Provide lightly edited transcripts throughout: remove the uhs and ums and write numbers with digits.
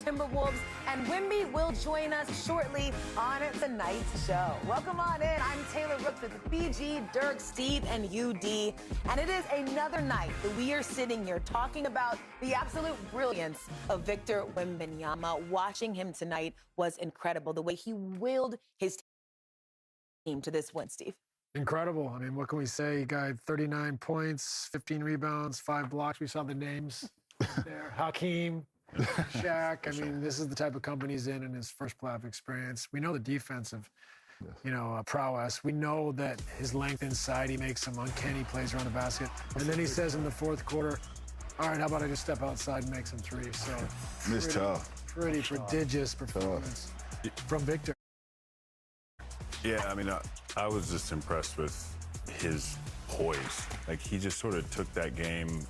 Timberwolves, and Wemby will join us shortly on tonight's show. Welcome on in. I'm Taylor Rooks with BG, Dirk, Steve, and UD. And it is another night that we are sitting here talking about the absolute brilliance of Victor Wembanyama. Watching him tonight was incredible. The way he willed his team to this win, Steve. Incredible. I mean, what can we say? He got 39 points, 15 rebounds, 5 blocks. We saw the names there. Hakeem, Shaq. I mean, this is the type of company he's in his first playoff experience. We know the defensive, prowess. We know that his length inside, he makes some uncanny plays around the basket. And then he says in the fourth quarter, all right, how about I just step outside and make some threes? So it's tough. Pretty prodigious performance from Victor. Yeah, I mean, I was just impressed with his poise. Like, he just sort of took that game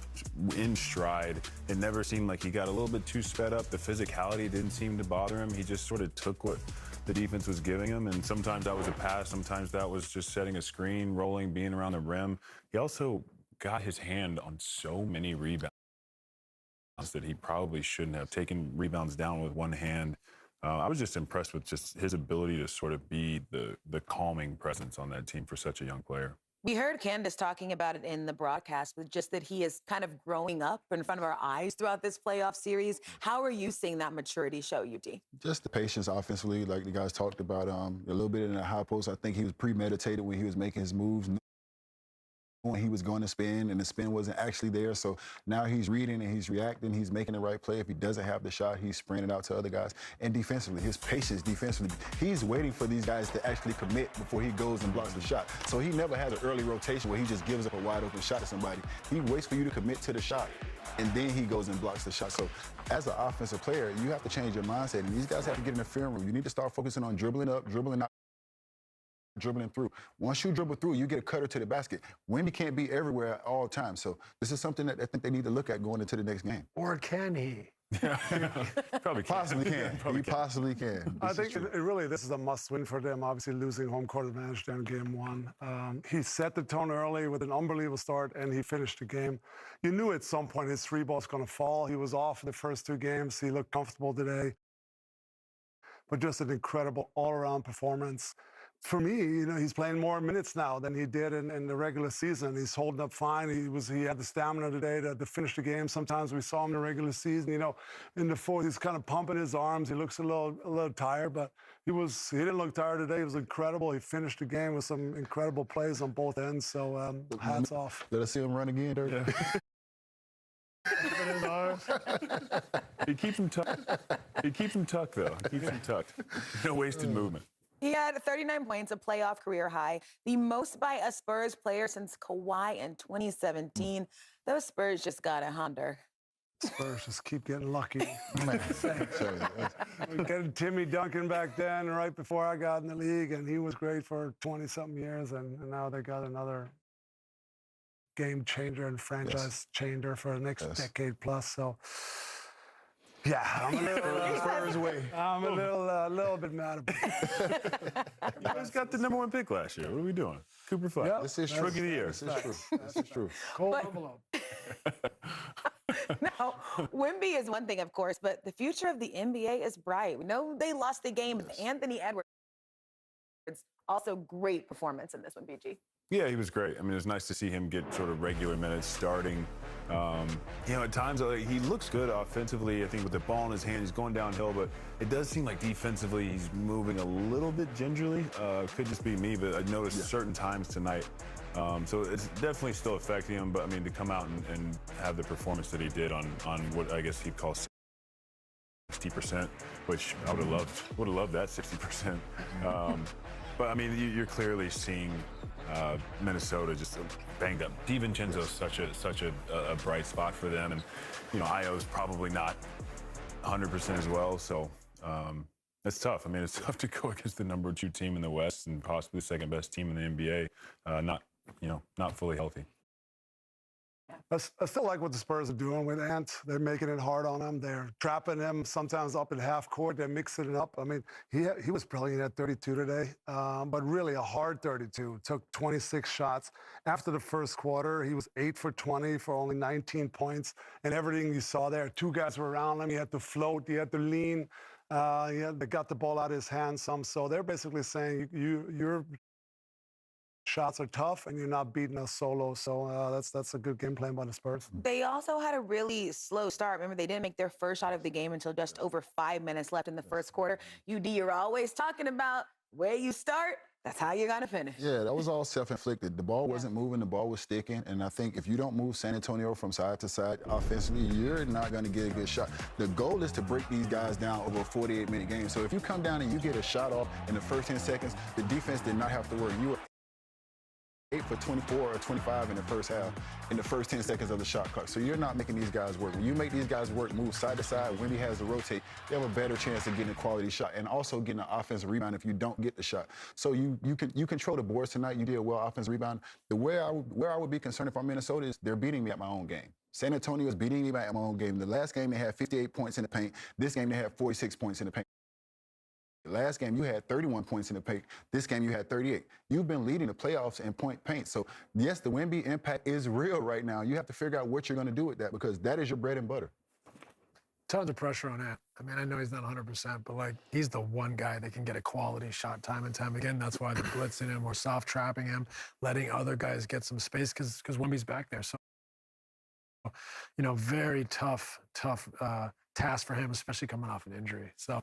in stride. It never seemed like he got a little bit too sped up. The physicality didn't seem to bother him. He just sort of took what the defense was giving him, and sometimes that was a pass, sometimes that was just setting a screen, rolling, being around the rim. He also got his hand on so many rebounds that he probably shouldn't have taken rebounds down with one hand. I was just impressed with just his ability to sort of be the calming presence on that team for such a young player. We heard Candace talking about it in the broadcast, but just that he is kind of growing up in front of our eyes throughout this playoff series. How are you seeing that maturity show, UD? Just the patience offensively, like the guys talked about, a little bit in the high post. I think he was premeditated when he was making his moves. When he was going to spin, and the spin wasn't actually there. So now he's reading and he's reacting. He's making the right play. If he doesn't have the shot, he's spraying it out to other guys. And defensively, his patience defensively, he's waiting for these guys to actually commit before he goes and blocks the shot. So he never has an early rotation where he just gives up a wide open shot to somebody. He waits for you to commit to the shot, and then he goes and blocks the shot. So as an offensive player, you have to change your mindset. And these guys have to get in the film room. You need to start focusing on dribbling up, dribbling out, dribbling through. Once you dribble through, you get a cutter to the basket. Wemby can't be everywhere at all times. So this is something that I think they need to look at going into the next game. Or can he? Probably possibly can. He possibly can. I think this is a must-win for them. Obviously, losing home court advantage there in game one. He set the tone early with an unbelievable start, and he finished the game. You knew at some point his three ball was going to fall. He was off in the first 2 games. He looked comfortable today. But just an incredible all-around performance. For me, he's playing more minutes now than he did in the regular season. He's holding up fine. He had the stamina today to finish the game. Sometimes we saw him in the regular season, in the fourth, he's kind of pumping his arms. He looks a little tired, but he didn't look tired today. He was incredible. He finished the game with some incredible plays on both ends. So hats off. Let us see him run again, Dirk. Yeah. He keeps him tucked. He keeps him tucked, though. He keeps him tucked. No wasted movement. He had 39 points, a playoff career high, the most by a Spurs player since Kawhi in 2017. Those Spurs just got a Honda. Spurs just keep getting lucky. We getting Timmy Duncan back then, right before I got in the league, and he was great for 20-something years, and now they got another game changer and franchise changer for the next decade plus. So. Yeah, I'm a little bit mad about it. You guys got the #1 pick last year. What are we doing? Cooper Fleck. Yep. This is true. Rookie of the year. This is true. This is true. Cold envelope. Now, Wemby is one thing, of course, but the future of the NBA is bright. We know they lost the game with Anthony Edwards. Also, great performance in this one, BG. Yeah, he was great. I mean, it was nice to see him get sort of regular minutes starting. At times he looks good offensively. I think with the ball in his hand, he's going downhill, but it does seem like defensively he's moving a little bit gingerly. Could just be me, but I noticed certain times tonight. So it's definitely still affecting him, but I mean, to come out and have the performance that he did on what I guess he'd call 60%, which I would have loved that 60%. But I mean, you're clearly seeing Minnesota just banged up. DiVincenzo's such a bright spot for them, and Io's probably not 100% as well. So it's tough. I mean, it's tough to go against the #2 team in the West and possibly the second best team in the NBA, not fully healthy. I still like what the Spurs are doing with Ant. They're making it hard on him. They're trapping him sometimes up in half court. They're mixing it up. I mean, he was brilliant at 32 today, but really a hard 32. Took 26 shots. After the first quarter, he was 8 for 20 for only 19 points. And everything you saw there, two guys were around him. He had to float. He had to lean. They got the ball out of his hands some. So they're basically saying you're shots are tough, and you're not beating us solo. So that's a good game plan by the Spurs. They also had a really slow start. Remember, they didn't make their first shot of the game until just over 5 minutes left in the first quarter. UD, you're always talking about where you start, that's how you're going to finish. Yeah, that was all self-inflicted. The ball wasn't moving, the ball was sticking, and I think if you don't move San Antonio from side to side offensively, you're not going to get a good shot. The goal is to break these guys down over a 48-minute game. So if you come down and you get a shot off in the first 10 seconds, the defense did not have to worry. You were 8 for 24 or 25 in the first half in the first 10 seconds of the shot clock. So you're not making these guys work. When you make these guys work, move side to side, Wemby has to rotate, they have a better chance of getting a quality shot and also getting an offensive rebound if you don't get the shot. So you control the boards tonight. You did well offensive rebound. Where I would be concerned if I'm Minnesota is they're beating me at my own game. San Antonio is beating me at my own game. The last game they had 58 points in the paint. This game they had 46 points in the paint. Last game, you had 31 points in the paint. This game, you had 38. You've been leading the playoffs in point paint. So, yes, the Wemby impact is real right now. You have to figure out what you're going to do with that because that is your bread and butter. Tons of pressure on Ant. I mean, I know he's not 100%, but, like, he's the one guy that can get a quality shot time and time again. That's why they're blitzing him or soft trapping him, letting other guys get some space because Wemby's back there. So, you know, very tough task for him, especially coming off an injury. So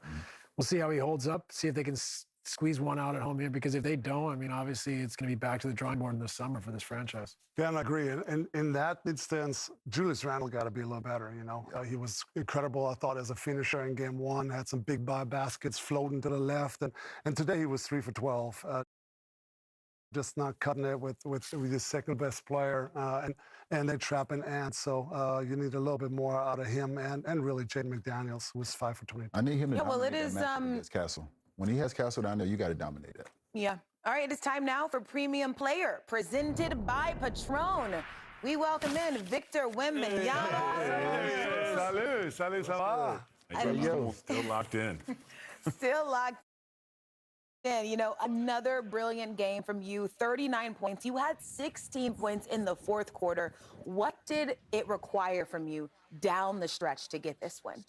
we'll see how he holds up, see if they can squeeze one out at home here, because if they don't, I mean, obviously it's going to be back to the drawing board in the summer for this franchise. Yeah, and I agree. And in that instance, Julius Randle got to be a little better, you know. He was incredible, I thought, as a finisher in game one, had some big baskets floating to the left. And today he was 3 for 12. Just not cutting it with his second best player, and they're trapping Ant. So you need a little bit more out of him, and really Jaden McDaniels, who was 5 for 20. I need him to well, it dominate is that matchup against Castle. When he has Castle down there, you got to dominate that. Yeah. All right, it's time now for Premium Player, presented by Patron. We welcome in Victor Wembanyama. Salut, ça va? Still locked in. Still locked in. You know, another brilliant game from you, 39 points. You had 16 points in the fourth quarter. What did it require from you down the stretch to get this win?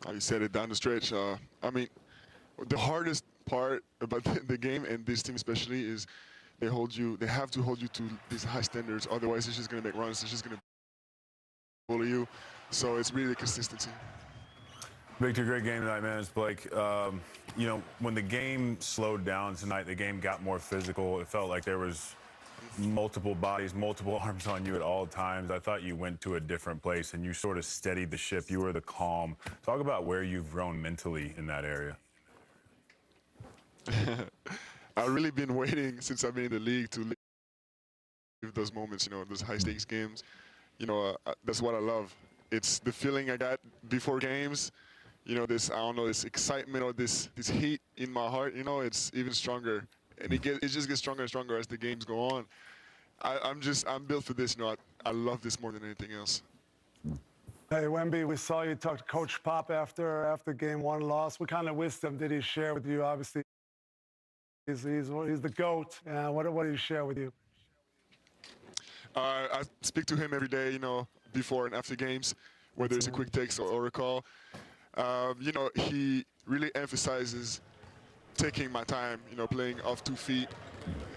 You said it, down the stretch. I mean, the hardest part about the game, and this team especially, is they have to hold you to these high standards. Otherwise, it's just going to make runs. It's just going to bully you. So it's really the consistency. Victor, great game tonight, man. It's Blake. You know, when the game slowed down tonight, the game got more physical. It felt like there was multiple bodies, multiple arms on you at all times. I thought you went to a different place and you sort of steadied the ship. You were the calm. Talk about where you've grown mentally in that area. I've really been waiting since I've been in the league to live those moments, you know, those high-stakes games. You know, that's what I love. It's the feeling I got before games. You know, this, I don't know, this excitement or this heat in my heart, you know, it's even stronger. And it just gets stronger and stronger as the games go on. I'm built for this, you know, I love this more than anything else. Hey, Wemby, we saw you talk to Coach Pop after game one loss. What kind of wisdom did he share with you? Obviously, he's the GOAT. What did he share with you? I speak to him every day, you know, before and after games, whether it's a quick text or a call. You know, he really emphasizes taking my time, you know, playing off 2 feet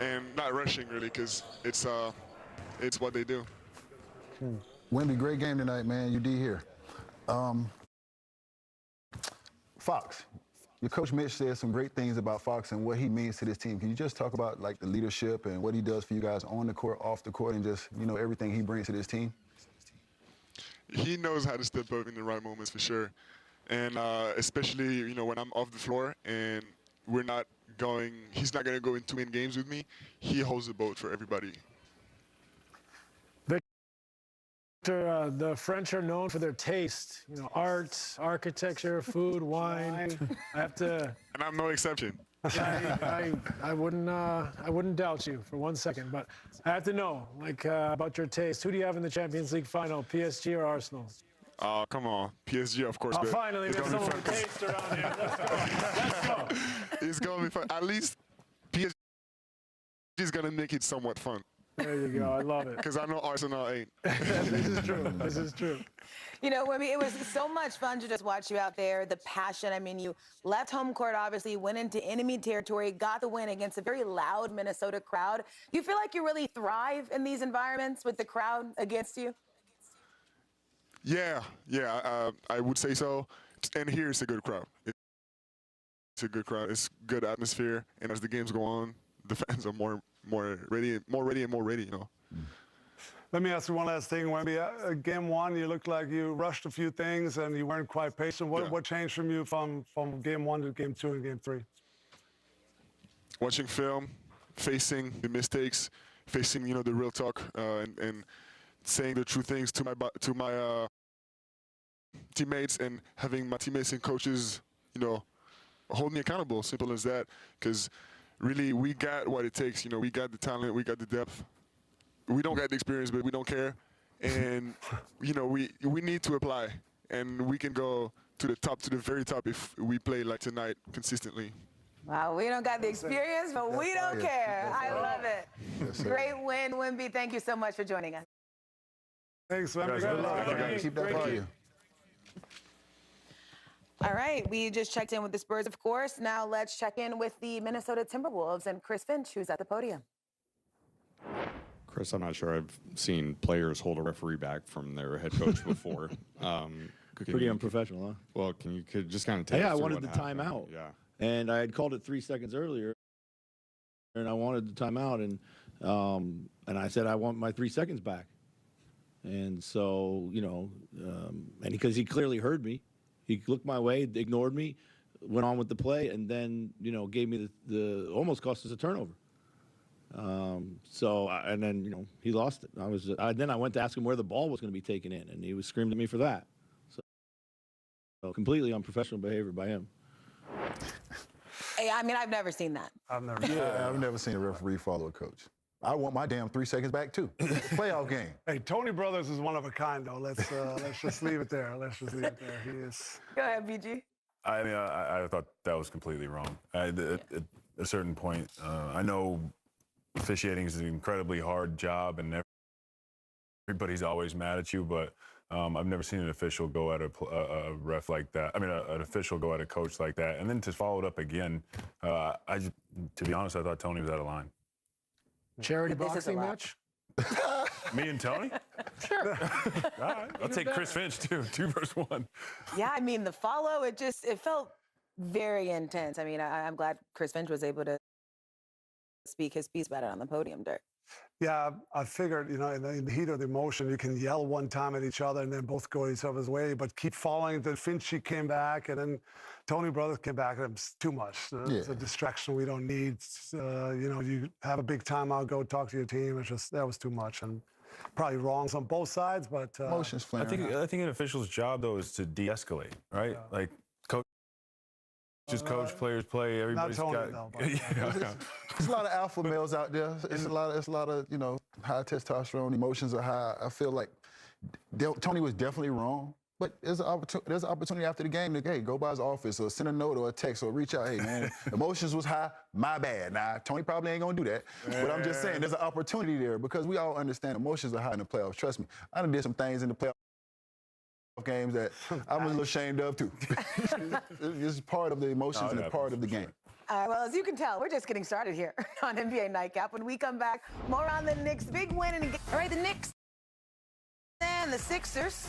and not rushing really, because it's what they do. Wemby, great game tonight, man. UD here. Fox. Your coach Mitch said some great things about Fox and what he means to this team. Can you just talk about like the leadership and what he does for you guys on the court, off the court, and just, you know, everything he brings to this team? He knows how to step up in the right moments for sure. And especially, you know, when I'm off the floor and he's not going to go in 2-win games with me, he holds the boat for everybody. The French are known for their taste. You know, art, architecture, food, wine. I have to. And I'm no exception. I wouldn't doubt you for 1 second, but I have to know, about your taste. Who do you have in the Champions League final, PSG or Arsenal? Oh, come on. PSG, of course. Oh, finally, it's there's someone with taste around here. Let's go. Let's go. It's going to be fun. At least PSG is going to make it somewhat fun. There you go. I love it. Because I know Arsenal ain't. This is true. This is true. You know, Wemby, it was so much fun to just watch you out there, the passion. I mean, you left home court, obviously, went into enemy territory, got the win against a very loud Minnesota crowd. Do you feel like you really thrive in these environments with the crowd against you? Yeah, I would say so. And here it's a good crowd. It's a good crowd. It's good atmosphere. And as the games go on, the fans are more ready, you know. Let me ask you one last thing, Wemby. Game one, you looked like you rushed a few things and you weren't quite patient. What changed from you from game one to game two and game three? Watching film, facing the mistakes, facing the real talk, and saying the true things to my teammates, and having my teammates and coaches, hold me accountable. Simple as that. Because really, we got what it takes. We got the talent, we got the depth. We don't got the experience, but we don't care. And, we need to apply. And we can go to the very top if we play like tonight consistently. Wow, we don't got the experience, but we don't care. I love it. Yes, Great win, Wemby. Thank you so much for joining us. Thanks, Wemby. Good luck. Keep that fire. All right, we just checked in with the Spurs, of course. Now let's check in with the Minnesota Timberwolves and Chris Finch, who's at the podium. Chris, I'm not sure I've seen players hold a referee back from their head coach before. Pretty unprofessional, huh? Well, could just kind of tell us I through wanted what the happened? timeout. Yeah. And I had called it 3 seconds earlier, and I wanted the timeout, and I said I want my 3 seconds back. And so, and because he clearly heard me, he looked my way, ignored me, went on with the play, and then gave me the almost cost us a turnover. And then he lost it. Then I went to ask him where the ball was going to be taken in, and he was screaming at me for that. So completely unprofessional behavior by him. Hey, I mean, I've never seen that. I've never seen a referee follow a coach. I want my damn 3 seconds back too. Playoff game. Hey, Tony Brothers is one of a kind, though. Let's just leave it there. He is. Go ahead, BG. I mean, I thought that was completely wrong. At a certain point, I know officiating is an incredibly hard job, and everybody's always mad at you, but I've never seen an official go at a ref like that. I mean, an official go at a coach like that. And then to follow it up again, to be honest, I thought Tony was out of line. Charity This is a boxing lot. match? Me and Tony? Sure. All right. I'll take Chris Finch, too. 2 versus 1. Yeah, I mean, the follow, it felt very intense. I mean, I'm glad Chris Finch was able to speak his piece about it on the podium, Dirk. Yeah, I figured, in the heat of the emotion, you can yell one time at each other and then both go each other's way, but keep following. Then Finch came back, and then Tony Brothers came back, and it was too much. It's a distraction we don't need. You have a big timeout, go talk to your team. That was too much, and probably wrongs on both sides, but Emotions I flaring. think an official's job, though, is to de-escalate, right? Yeah. Like, just coach, players play. Everybody's Tony, got. though, but, There's a lot of alpha males out there. It's a lot of high testosterone. Emotions are high. I feel like Tony was definitely wrong, but there's an opportunity after the game to go by his office or send a note or a text or reach out. Hey man, emotions was high. My bad. Nah, Tony probably ain't gonna do that. But I'm just saying there's an opportunity there because we all understand emotions are high in the playoffs. Trust me, I done did some things in the playoffs. Games that I'm a little ashamed of too. It's part of the emotions and it's part of the game. All right, well, as you can tell, we're just getting started here on NBA Nightcap. When we come back, more on the Knicks. Big win. All right, the Knicks and the Sixers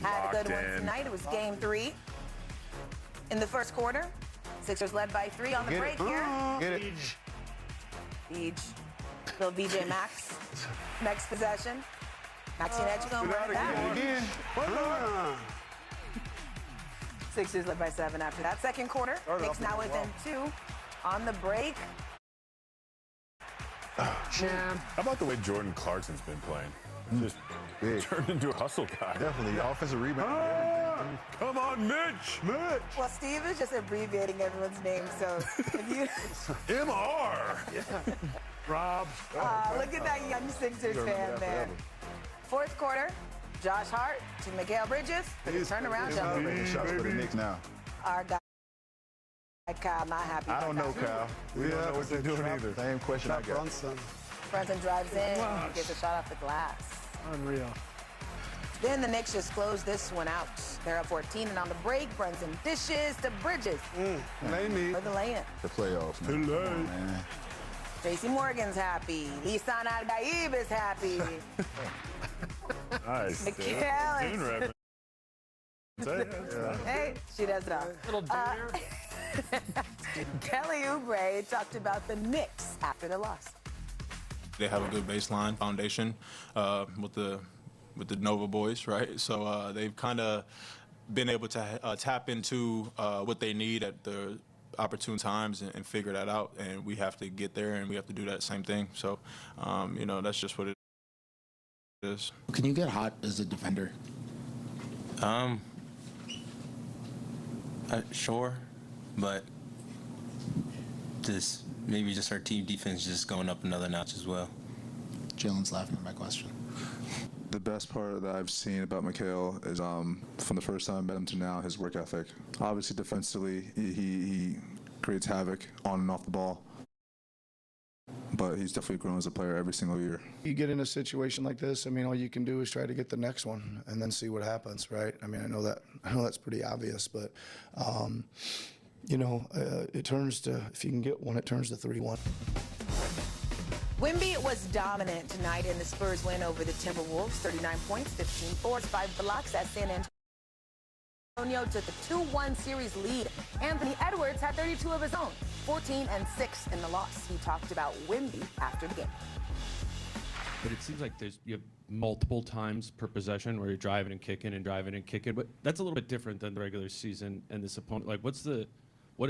had a good one tonight. It was game 3 in the first quarter. Sixers led by 3 on the break here. Get it. Beach. Little VJ Max. Next possession. Maxine Edge going right back. Again. Sixers led by 7 after that. Second quarter. Knicks now within 2 on the break. Champ. How about the way Jordan Clarkson's been playing? Just Big. Turned into a hustle guy. Definitely. Offensive rebound. Come on, Mitch. Well, Steve is just abbreviating everyone's name, so if you MR. Rob. look at that young Sixers fan there. Fourth quarter, Josh Hart to Mikal Bridges for the turnaround jumper. Shots for the Knicks now. Our guy Kyle not happy. I don't know, Kyle. We don't know what they're doing either. Same question I got. Brunson drives in and gets a shot off the glass. Unreal. Then the Knicks just close this one out. They're up 14, and on the break, Brunson dishes to Bridges for the lay-in. The playoffs, man. Come on, man. Tracy Morgan's happy. Lisan Al-Gaib is happy. Nice. Mikal Dune is... reference. Hey, she does it all. Little deer. Kelly Oubre talked about the Knicks after the loss. They have a good baseline foundation with the Nova boys, right? So they've kind of been able to tap into what they need at the opportune times and figure that out. And we have to get there, and we have to do that same thing. So, that's just what it is. Can you get hot as a defender? Sure, but maybe just our team defense just going up another notch as well. Jalen's laughing at my question. The best part that I've seen about Mikal is from the first time I met him to now, his work ethic. Obviously, defensively, he creates havoc on and off the ball, but he's definitely grown as a player every single year. You get in a situation like this, I mean, all you can do is try to get the next one and then see what happens, right? I mean, I know that's pretty obvious, but it turns to, if you can get one, it turns to 3-1. Wemby was dominant tonight in the Spurs win over the Timberwolves. 39 points, 15 boards, 5 blocks as San Antonio took a 2-1 series lead. Anthony Edwards had 32 of his own, 14 and 6 in the loss. He talked about Wemby after the game. But it seems like you have multiple times per possession where you're driving and kicking, but that's a little bit different than the regular season and this opponent. Like, what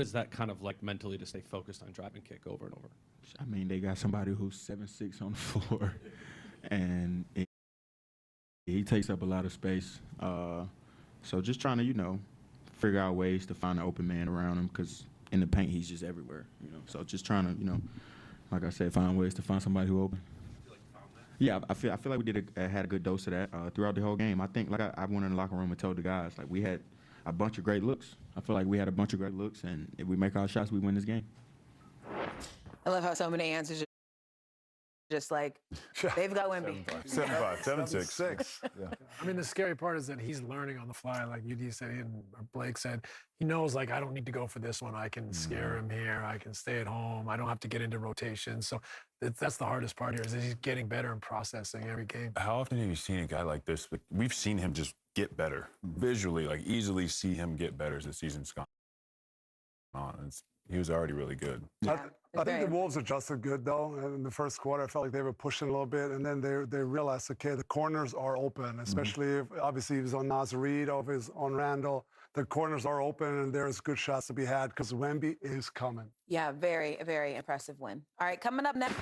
is that kind of like mentally to stay focused on drive and kick over and over? I mean, they got somebody who's 7'6" on the floor, and he takes up a lot of space. So just trying to, figure out ways to find an open man around him, because in the paint he's just everywhere. So just trying to, like I said, find ways to find somebody who open. Yeah, I feel like we had a good dose of that throughout the whole game. I think, like I went in the locker room and told the guys, like, we had a bunch of great looks. I feel like we had a bunch of great looks, and if we make our shots, we win this game. I love how so many answers just like, they've got Wemby. 7'5", 7'6". Yeah. I mean, the scary part is that he's learning on the fly, like UD said, and Blake said. He knows, like, I don't need to go for this one. I can scare him here. I can stay at home. I don't have to get into rotation. So that's the hardest part here, is that he's getting better and processing every game. How often have you seen a guy like this? We've seen him just get better visually, like easily see him get better as the season's gone on. He was already really good. Yeah, I think the Wolves adjusted good, though. In the first quarter, I felt like they were pushing a little bit, and then they realized, okay, the corners are open, especially if, obviously, he was on Naz Reid, on Randall. The corners are open, and there's good shots to be had because Wemby is coming. Yeah, very, very impressive win. All right, coming up next.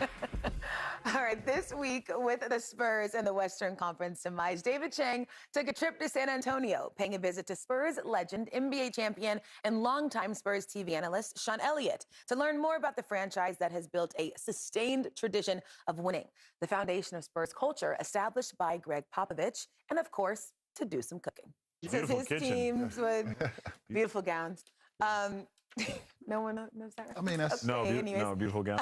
All right, this week with the Spurs and the Western Conference demise, David Chang took a trip to San Antonio, paying a visit to Spurs legend, NBA champion, and longtime Spurs TV analyst Sean Elliott to learn more about the franchise that has built a sustained tradition of winning, the foundation of Spurs culture established by Greg Popovich, and, of course, to do some cooking. Says his teams with beautiful gowns. No one knows that. I mean, that's okay, no beautiful gown.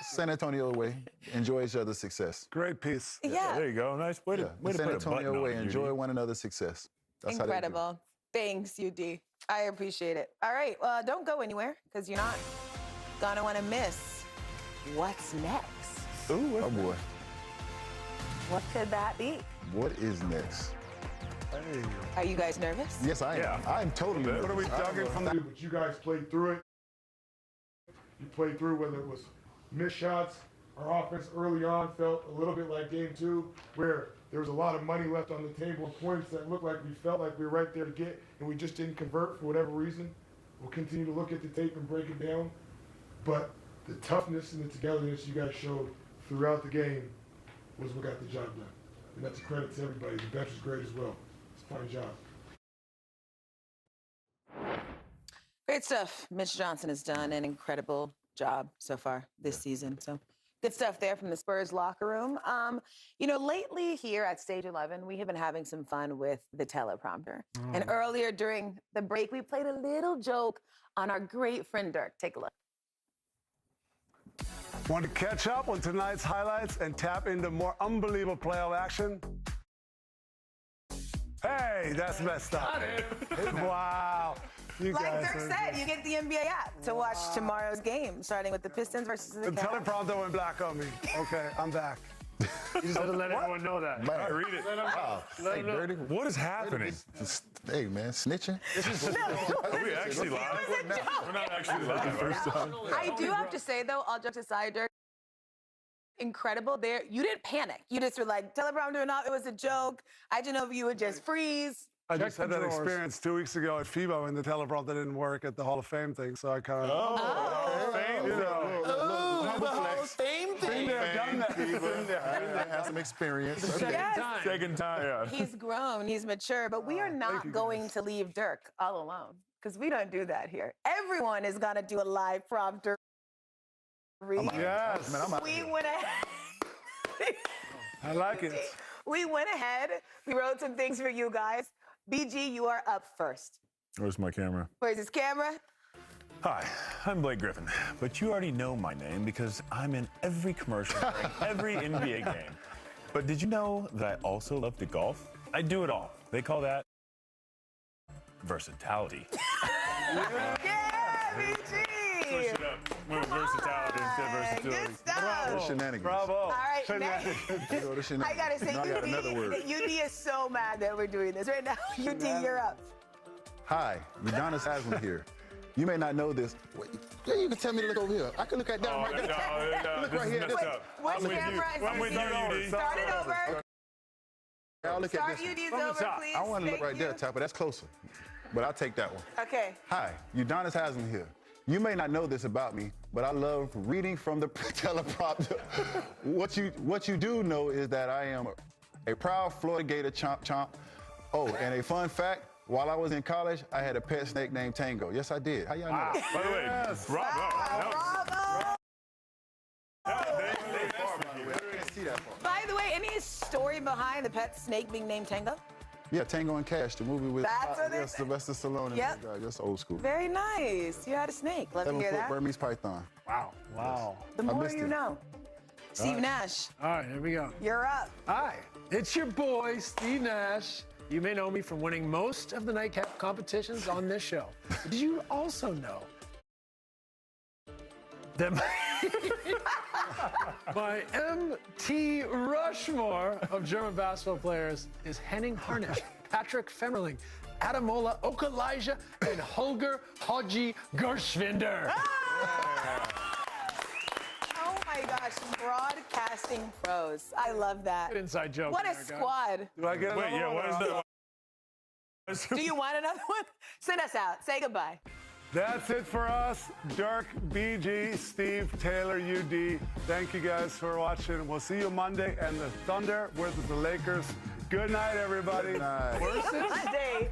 San Antonio away. Enjoy each other's success. Great piece. Yeah. There you go. Nice way to put San a button Antonio away. on it, Enjoy UD. one another's success. That's incredible. Thanks, UD. I appreciate it. All right. Well, don't go anywhere, because you're not gonna want to miss what's next. Ooh, oh boy. What could that be? What is next? Hey. Are you guys nervous? Yes, I am. Yeah. I'm totally nervous. What are we talking from that? But you guys played through it. You played through whether it was missed shots. Our offense early on felt a little bit like game 2, where there was a lot of money left on the table, points that looked like we felt like we were right there to get, and we just didn't convert for whatever reason. We'll continue to look at the tape and break it down. But the toughness and the togetherness you guys showed throughout the game was what got the job done. and that's a credit to everybody. The bench is great as well. It's a fine job. Great stuff. Mitch Johnson has done an incredible job so far this season. So good stuff there from the Spurs locker room. You know, lately here at Stage 11, we have been having some fun with the teleprompter. And earlier during the break, we played a little joke on our great friend Dirk. Take a look. Want to catch up on tonight's highlights and tap into more unbelievable playoff action? Hey, that's messed up. Wow. You Like guys Dirk are said, good. you get the NBA app to watch tomorrow's game, starting with the Pistons versus the The Cavs. teleprompter went black on me. Okay, I'm back. You just have to let everyone know that. Man, I read it. wow. Let Hey, him know. Dirty. What is happening? Hey, man, snitching? Are we actually live? It was a joke. We're not actually live. I do have to say, though, all jokes aside, Dirk, incredible there. You didn't panic. You just were like, teleprompter or not, it was a joke. I didn't know if you would just freeze. I just Check had the that drawers. experience 2 weeks ago at FIBA when the teleprompter didn't work at the Hall of Fame thing, so I kind of... Fame. You know. Same Been there, done that. Been there. I have some experience. Yes. Second time, yeah. He's grown, he's mature, but we are not going to leave Dirk all alone because we don't do that here. Everyone is going to do a live prompter read. Yes. Man, I'm out We here. went ahead. I like it. We went ahead. We wrote some things for you guys. BG, you are up first. Where's my camera? Where's his camera? Hi, I'm Blake Griffin, but you already know my name because I'm in every commercial during every NBA game. But did you know that I also love to golf? I do it all. They call that versatility. Yeah, BG! Push it up. Well, versatility instead of versatility. Good stuff. Shenanigans. Bravo. All right, Shenanigans. Go to shenanigans. I gotta say, Now I got another word. UD is so mad that we're doing this right now. UD, you're up. Hi, Udonis Haslam here. You may not know this. Wait, yeah, you can tell me to look over here. I can look at down right there. Look this right is here. messed This- up. Which I'm with camera you. is I'm with this? you, UD. Start it over. I'll look Start at this one. UD's From the over, top. please. I want to look Thank right there, you. Tapper. That's closer. But I'll take that one. Okay. Hi, Udonis Haslam here. You may not know this about me, but I love reading from the teleprompter. What you do know is that I am a proud Florida Gator chomp. Oh, and a fun fact, while I was in college, I had a pet snake named Tango. Yes, I did. How y'all know that? By the way, bravo. Bravo. I can't see that far. By the way, any story behind the pet snake being named Tango? Yeah, Tango and Cash, the movie with That's what they- Sylvester Stallone and Yep. that guy. That's old school. Very nice. You had a snake. Love to hear 7-foot that. Burmese python. Wow. Wow. The I more missed you it. know. Steve Nash, All right, here we go. you're up. Hi, it's your boy, Steve Nash. You may know me from winning most of the nightcap competitions on this show. But did you also know that my MT Rushmore of German basketball players is Henning Harnisch, Patrick Femmerling, Adamola Okalija, and Holger Haji Gershwinder. Oh my gosh, broadcasting pros. I love that. Good inside joke. What a there, guys. squad. Do I get Wait, another yeah, one? what is that? Do you want another one? Send us out. Say goodbye. That's it for us. Dirk, BG, Steve, Taylor, UD. Thank you guys for watching. We'll see you Monday. And the Thunder versus the Lakers. Good night, everybody. Nice. Monday.